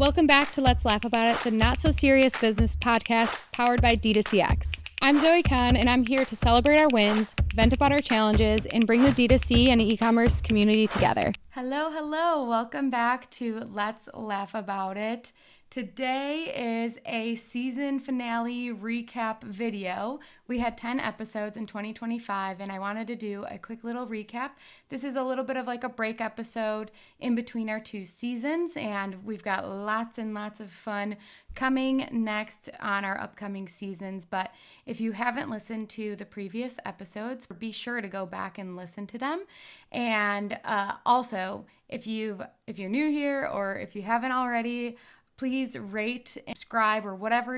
Welcome back to Let's Laugh About It, the not-so-serious business podcast powered by D2CX. I'm Zoe Kahn, and I'm here to celebrate our wins, vent about our challenges, and bring the D2C and e-commerce community together. Hello. Welcome back to Let's Laugh About It. Today is a season finale recap video. We had 10 episodes in 2025, and I wanted to do a quick little recap. This is a little bit of like a break episode in between our two seasons, and we've got lots and lots of fun coming next on our upcoming seasons. But if you haven't listened to the previous episodes, be sure to go back and listen to them. And also, if you're new here or if you haven't already, please rate and subscribe or whatever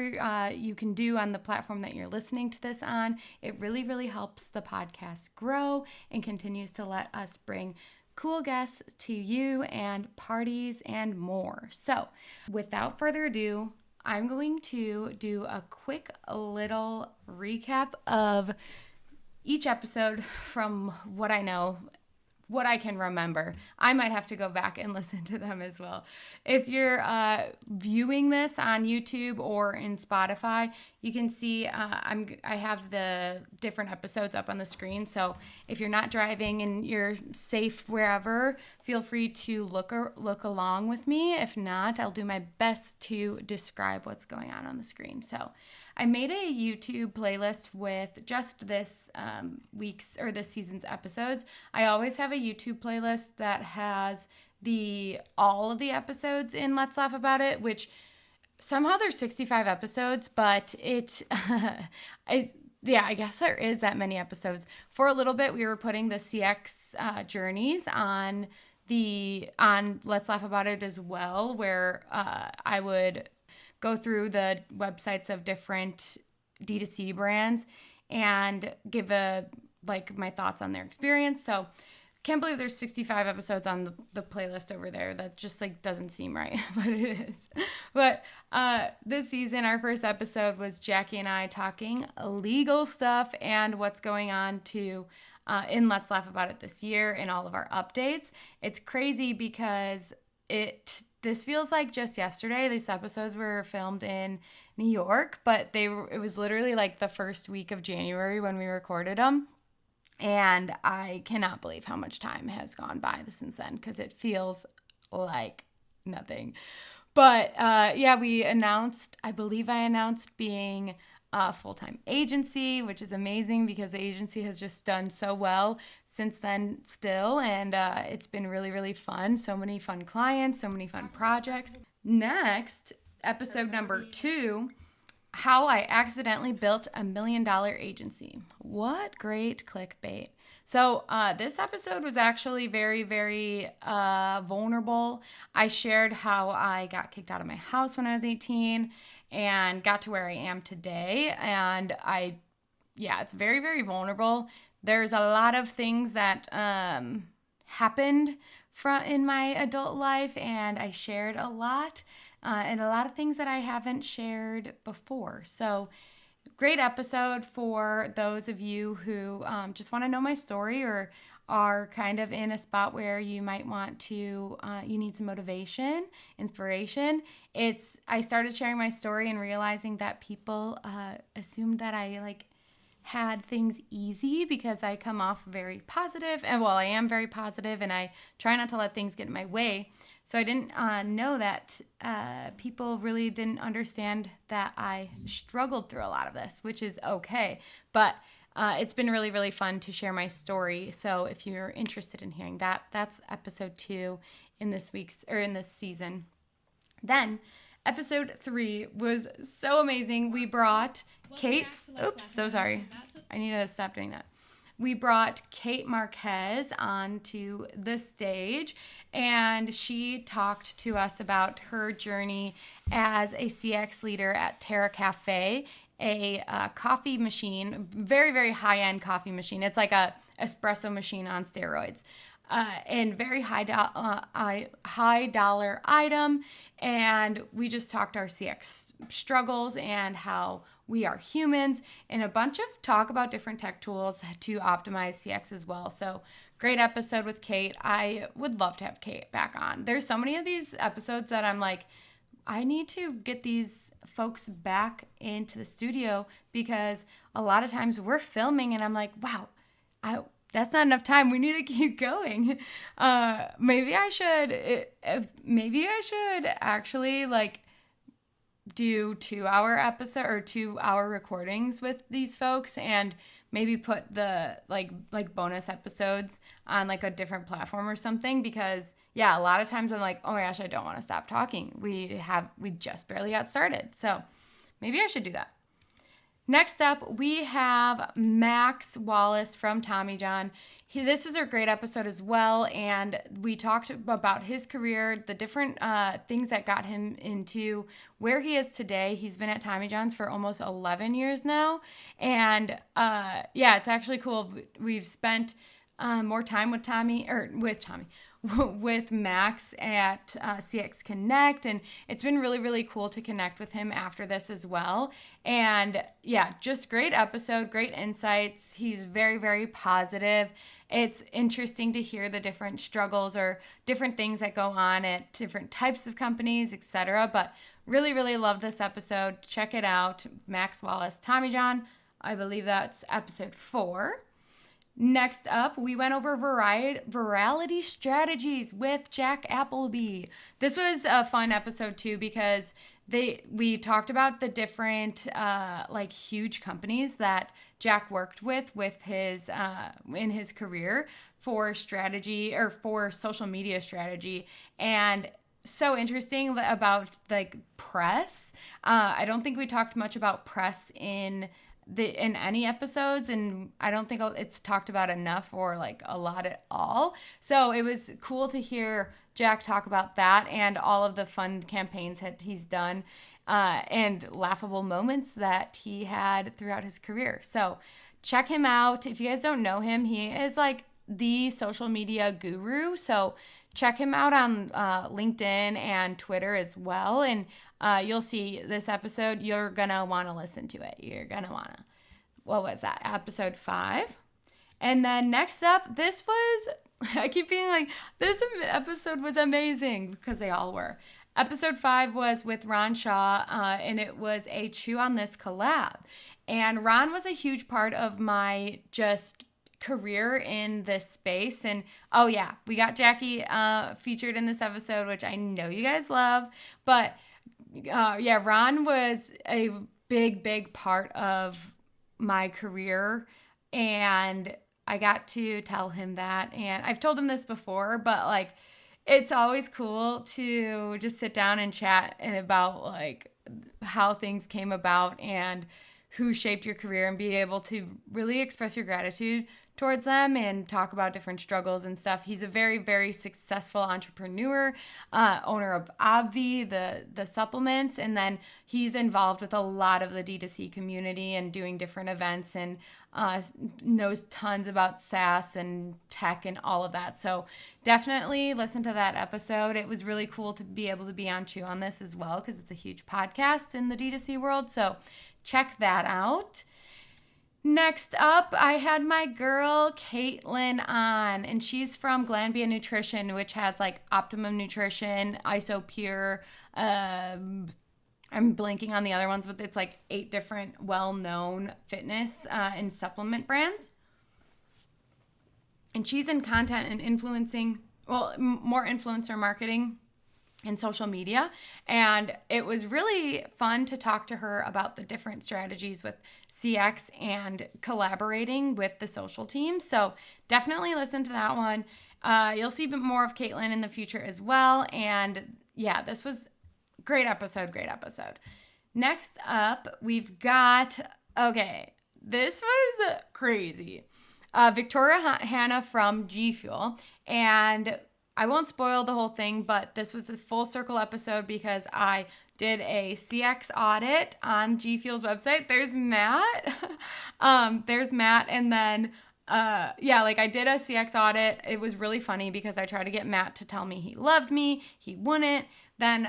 you can do on the platform that you're listening to this on. It really, really helps the podcast grow and continues to let us bring cool guests to you and parties and more. So without further ado, I'm going to do a quick little recap of each episode from what I know, what I can remember. I might have to go back and listen to them as well. If you're viewing this on YouTube or in Spotify, you can see I have the different episodes up on the screen. So if you're not driving and you're safe wherever, feel free to look along with me. If not, I'll do my best to describe what's going on the screen. So I made a YouTube playlist with just this this season's episodes. I always have a YouTube playlist that has all of the episodes in Let's Laugh About It, which somehow there's 65 episodes, but I guess there is that many episodes. For a little bit, we were putting the CX journeys on Let's Laugh About It as well, where I would go through the websites of different D2C brands and give my thoughts on their experience. So can't believe there's 65 episodes on the playlist over there. That just doesn't seem right, but it is. But this season, our first episode was Jackie and I talking legal stuff and what's going on in Let's Laugh About It this year and all of our updates. It's crazy because this feels like just yesterday. These episodes were filmed in New York, but it was literally like the first week of January when we recorded them. And I cannot believe how much time has gone by since then because it feels like nothing. But I believe I announced being a full-time agency, which is amazing because the agency has just done so well since then still. And it's been really, really fun. So many fun clients, so many fun projects. Next, episode number 2, how I accidentally built $1 million agency. What great clickbait. So this episode was actually very, very vulnerable. I shared how I got kicked out of my house when I was 18 and got to where I am today. And it's very, very vulnerable. There's a lot of things that happened in my adult life, and I shared a lot. And a lot of things that I haven't shared before. So great episode for those of you who just want to know my story or are kind of in a spot where you might want to, you need some motivation, inspiration. I started sharing my story and realizing that people assumed that I had things easy because I come off very positive. And I am very positive and I try not to let things get in my way. So I didn't know that people really didn't understand that I struggled through a lot of this, which is okay. But it's been really, really fun to share my story. So if you're interested in hearing that, that's episode 2 in this season. Then episode 3 was so amazing. We brought Kate. Oops, so sorry. I need to stop doing that. We brought Kate Marquez onto the stage, and she talked to us about her journey as a CX leader at Terra Cafe, a coffee machine, very, very high-end coffee machine. It's like a espresso machine on steroids. And very high dollar item. And we just talked our CX struggles and how we are humans, and a bunch of talk about different tech tools to optimize CX as well. So great episode with Kate. I would love to have Kate back on. There's so many of these episodes that I'm like, I need to get these folks back into the studio, because a lot of times we're filming and I'm like, wow, that's not enough time. We need to keep going. Maybe I should actually like do 2-hour episode or 2-hour recordings with these folks, and maybe put the like bonus episodes on like a different platform or something, because yeah, a lot of times I'm like, oh my gosh, I don't want to stop talking. We just barely got started. So maybe I should do that. Next up, we have Max Wallace from Tommy John. This was a great episode as well, and we talked about his career, the different things that got him into where he is today. He's been at Tommy John's for almost 11 years now, and yeah, it's actually cool. We've spent more time with Max at CX Connect, and it's been really, really cool to connect with him after this as well. And yeah, just great episode, great insights. He's very, very positive. It's interesting to hear the different struggles or different things that go on at different types of companies, etc. But really, really love this episode. Check it out. Max Wallace, Tommy John. I believe that's episode 4. Next up, we went over virality strategies with Jack Appleby. This was a fun episode too, because we talked about the different like huge companies that Jack worked with his in his career for strategy or for social media strategy. And so interesting about like press. I don't think we talked much about press in any episodes, and I don't think it's talked about enough or like a lot at all. So it was cool to hear Jack talk about that and all of the fun campaigns that he's done and laughable moments that he had throughout his career. So check him out. If you guys don't know him, he is like the social media guru. So check him out on LinkedIn and Twitter as well. And you'll see this episode. You're going to want to listen to it. You're going to want to. What was that? Episode 5. And then next up, this was, I keep being like, this episode was amazing, because they all were. Episode 5 was with Ron Shaw, and it was a Chew on This collab. And Ron was a huge part of my just career in this space. And oh yeah, we got Jackie featured in this episode, which I know you guys love. But yeah, Ron was a big part of my career, and I got to tell him that. And I've told him this before, but like, it's always cool to just sit down and chat about like how things came about and who shaped your career, and be able to really express your gratitude towards them and talk about different struggles and stuff. He's a very, very successful entrepreneur, owner of Obvi, the supplements, and then he's involved with a lot of the D2C community and doing different events, and knows tons about SaaS and tech and all of that. So definitely listen to that episode. It was really cool to be able to be on Chew on This as well, because it's a huge podcast in the D2C world. So check that out. Next up, I had my girl Caitlin on, and she's from Glanbia Nutrition, which has like Optimum Nutrition, IsoPure. I'm blanking on the other ones, but it's like 8 different well-known fitness and supplement brands. And she's in content and influencing, well, more influencer marketing and social media. And it was really fun to talk to her about the different strategies with CX and collaborating with the social team. So definitely listen to that one. You'll see a bit more of Caitlin in the future as well. And yeah, this was great episode. Next up, we've got, okay, this was crazy. Victoria Hanna from G Fuel. And I won't spoil the whole thing, but this was a full circle episode because I did a CX audit on G Fuel's website. There's Matt. And then, I did a CX audit. It was really funny because I tried to get Matt to tell me he loved me. He wouldn't. Then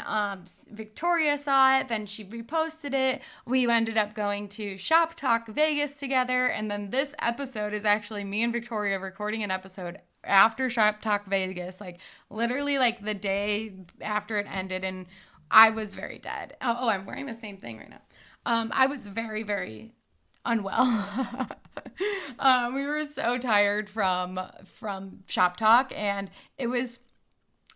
Victoria saw it. Then she reposted it. We ended up going to Shop Talk Vegas together. And then this episode is actually me and Victoria recording an episode after Shop Talk Vegas, like literally like the day after it ended. And I was very dead. Oh, I'm wearing the same thing right now. I was very, very unwell. We were so tired from Shop Talk, and it was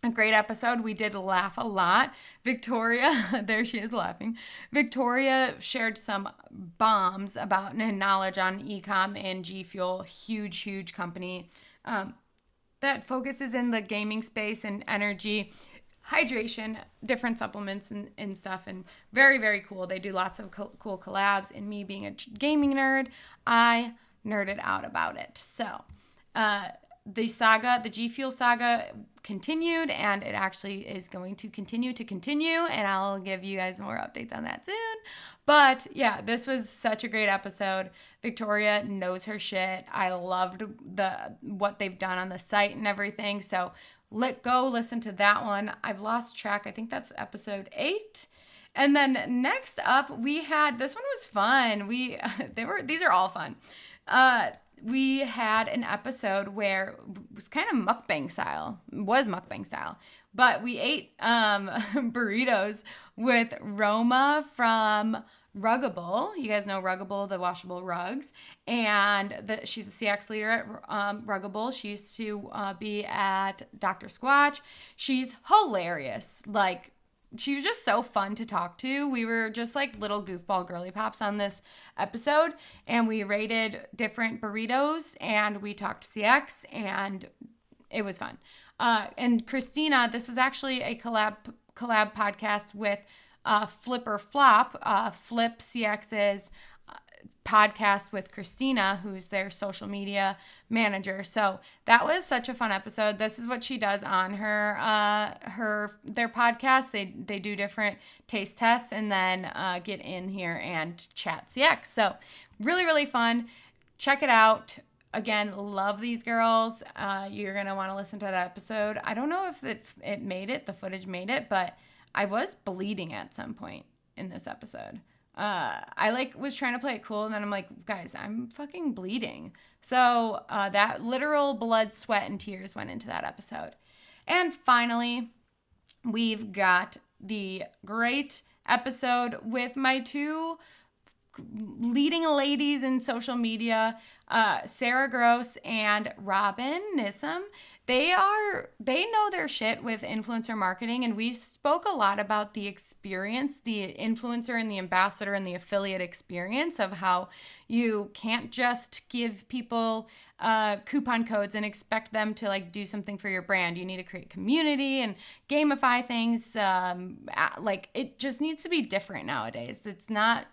a great episode. We did laugh a lot. Victoria, there she is laughing. Victoria shared some bombs about knowledge on ecom and G Fuel, huge company that focuses in the gaming space and energy, hydration, different supplements and stuff, and very, very cool. They do lots of cool collabs, and me being a gaming nerd, I nerded out about it. So, the G Fuel saga continued, and it actually is going to continue, and I'll give you guys more updates on that soon. But yeah, this was such a great episode. Victoria knows her shit. I loved what they've done on the site and everything. So go listen to that one. I've lost track. I think that's episode 8. And then next up, we had, this one was fun. These are all fun. We had an episode where it was kind of mukbang style. It was mukbang style. But we ate burritos with Roma from Ruggable. You guys know Ruggable, the washable rugs. And she's a CX leader at Ruggable. She used to be at Dr. Squatch. She's hilarious. Like, she was just so fun to talk to. We were just like little goofball girly pops on this episode, and we rated different burritos, and we talked CX, and it was fun. And Christina, this was actually a collab podcast with Flip or Flop, Flip CX's podcast with Christina, who's their social media manager. So that was such a fun episode. This is what she does on their podcast. They do different taste tests and then get in here and chat CX. So really, really fun. Check it out. Again, love these girls. You're going to want to listen to that episode. I don't know if it made it, the footage made it, but I was bleeding at some point in this episode. I was trying to play it cool, and then I'm like, guys, I'm fucking bleeding. So that literal blood, sweat, and tears went into that episode. And finally, we've got the great episode with my two leading ladies in social media, Sarah Gross and Robin Nissim. They know their shit with influencer marketing, and we spoke a lot about the experience, the influencer and the ambassador and the affiliate experience of how you can't just give people coupon codes and expect them to like do something for your brand. You need to create community and gamify things. Like, it just needs to be different nowadays. It's not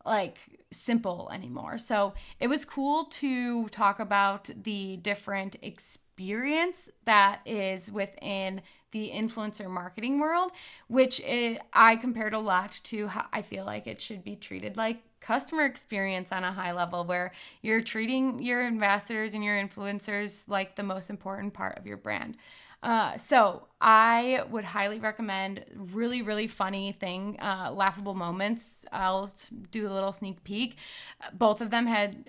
like simple anymore. So it was cool to talk about the different experience that is within the influencer marketing world, which I compared a lot to how I feel like it should be treated like customer experience on a high level, where you're treating your ambassadors and your influencers like the most important part of your brand. So I would highly recommend. Really, really funny thing, laughable moments. I'll do a little sneak peek. Both of them had,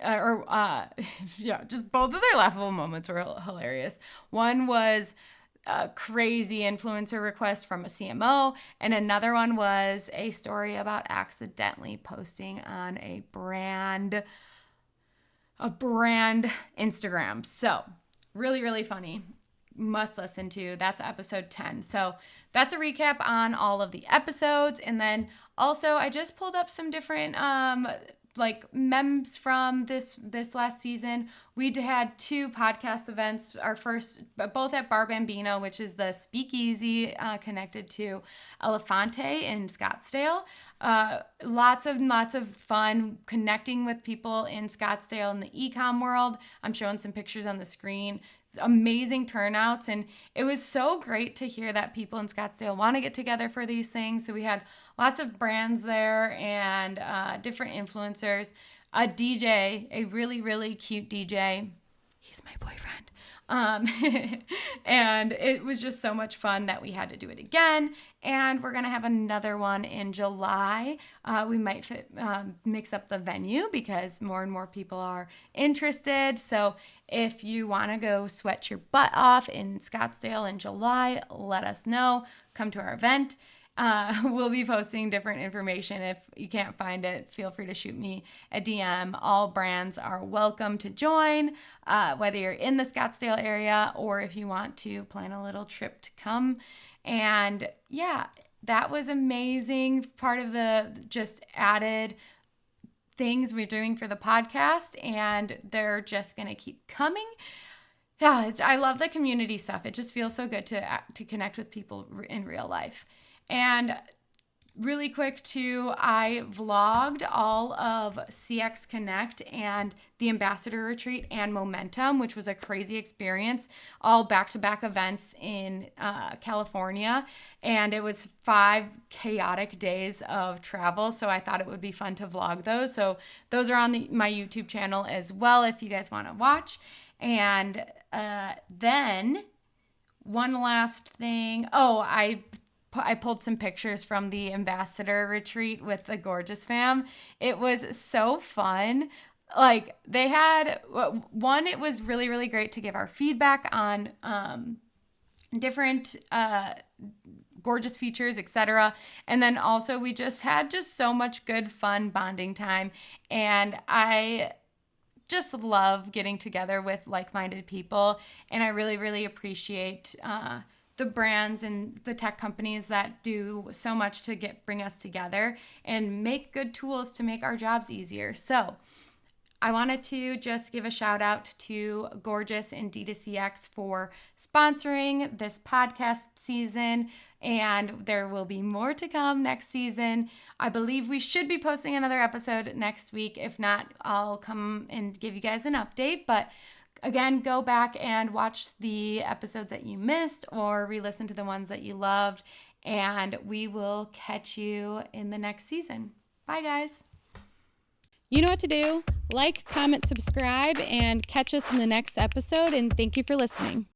just both of their laughable moments were hilarious. One was a crazy influencer request from a CMO, and another one was a story about accidentally posting on a brand Instagram. So really, really funny. Must listen to. That's episode 10. So that's a recap on all of the episodes. And then also I just pulled up some different memes from this last season. We had 2 podcast events. Our first, both at Bar Bambino, which is the speakeasy connected to Elefante in Scottsdale. Lots of fun connecting with people in Scottsdale in the e-com world. I'm showing some pictures on the screen. Amazing turnouts, and it was so great to hear that people in Scottsdale want to get together for these things. So we had lots of brands there and different influencers, a DJ, a really, really cute DJ. He's my boyfriend. And it was just so much fun that we had to do it again. And we're going to have another one in July. We might mix up the venue because more and more people are interested. So if you want to go sweat your butt off in Scottsdale in July, let us know. Come to our event. We'll be posting different information. If you can't find it, feel free to shoot me a DM. All brands are welcome to join, whether you're in the Scottsdale area or if you want to plan a little trip to come. And yeah, that was amazing. Part of the just added things we're doing for the podcast, and they're just going to keep coming. Yeah, I love the community stuff. It just feels so good to connect with people in real life. And really quick too, I vlogged all of CX Connect and the Ambassador Retreat and Momentum, which was a crazy experience, all back-to-back events in California. And it was 5 chaotic days of travel. So I thought it would be fun to vlog those. So those are on my YouTube channel as well if you guys want to watch. And then one last thing. Oh, I pulled some pictures from the Ambassador Retreat with the Gorgeous fam. It was so fun. Like they had one, it was really, really great to give our feedback on different Gorgeous features, etc. And then also we just had so much good fun bonding time. And I just love getting together with like-minded people. And I really, really appreciate the brands and the tech companies that do so much to bring us together and make good tools to make our jobs easier. So I wanted to just give a shout out to Gorgeous and D2CX for sponsoring this podcast season. And there will be more to come next season. I believe we should be posting another episode next week. If not, I'll come and give you guys an update. But again, go back and watch the episodes that you missed or re-listen to the ones that you loved. And we will catch you in the next season. Bye, guys. You know what to do. Like, comment, subscribe, and catch us in the next episode. And thank you for listening.